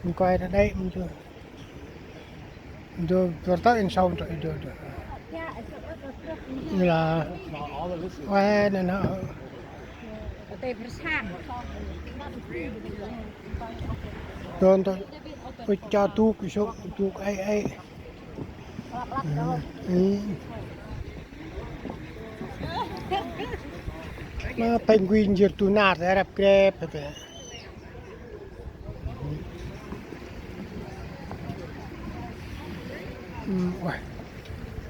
mình quay ra đây mình vừa tới in sâu rồi được như là quay này nó rồi tôi cho tu cái số tu ai mà penguin giờ tu nát ra đập kẹp vậy ôi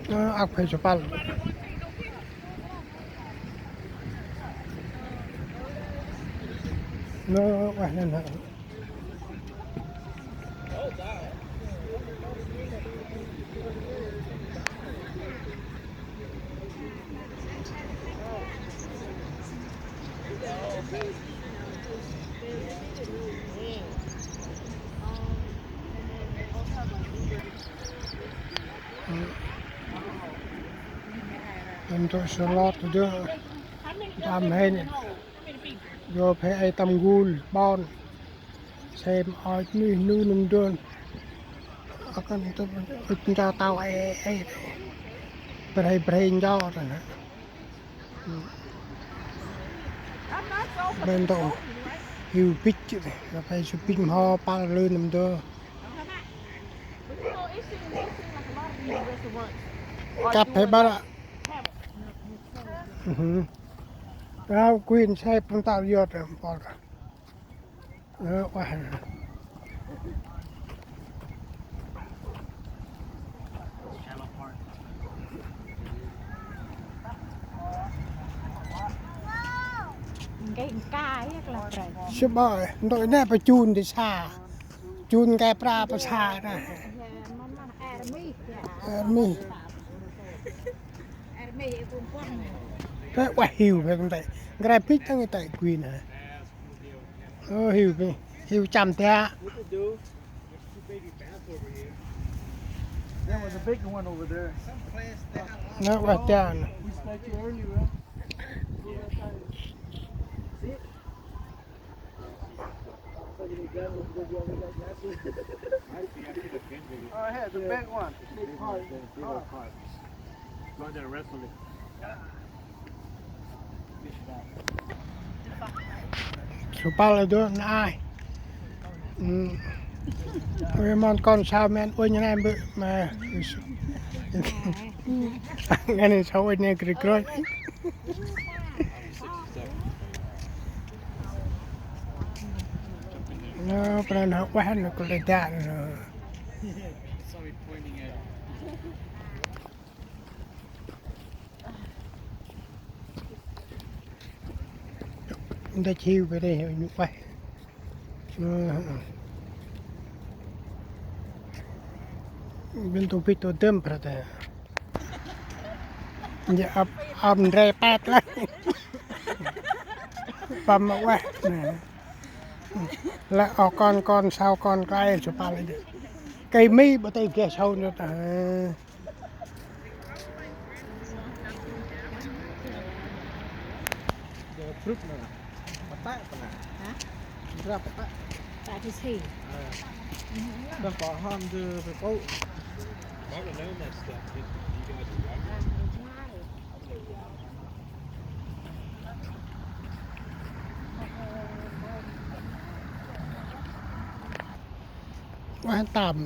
nó áp phải chụp ảnh nó ôi nên là untuk slot itu tambahin vô phải ai tầm gul bon xem ở như nu nung đơn ở con tôi cho tao ai brain cho rồi nè bên tổ hiu pitch này là phải shopping ho pa lên nằm đó cặp phải ba ạแล้วควีนใช้ปุ่มตาวยอดพอแล้วว่าcái cay là phải ใช่บ่อยโดยแน่ไปจูนดิชาจูนแกปลาประชานะมีแล้วว่าหิวไปตรงไหนกระไรพิษตั้งแต่ควีนฮะหิวไปหิวจำเถอะ There was a big one over there. นะว่าเจ้านะ We spoke to you earlier. Oh, yeah, the big one. Big part. Go there and wrestle it. สุภาพเลยด้วยนายเวมอนก่อนเช้าแมนอ้วนยังไงบึมางั้นเช้าวันนี้กระโดดเนาะประมาณวันก็เลยได้เนาะ Sorry, pointing at. ได้ชิวไปได้เห็นไปเป็นตัวพิษตัวเติมประเดี๋ยวอย่าอับเรปัดเลยปั๊มเอาไว้แล้วออกก่อนเช้าก่อนใกล้สุภาพเลยไก่ไม่บ่ได้แก่เช้าเนาะFruit na. Mata pa na. hả Drop pa. tại thì xì Dan pa ham de po. I would know that stuff. You guys are walking. ว่าต่ำ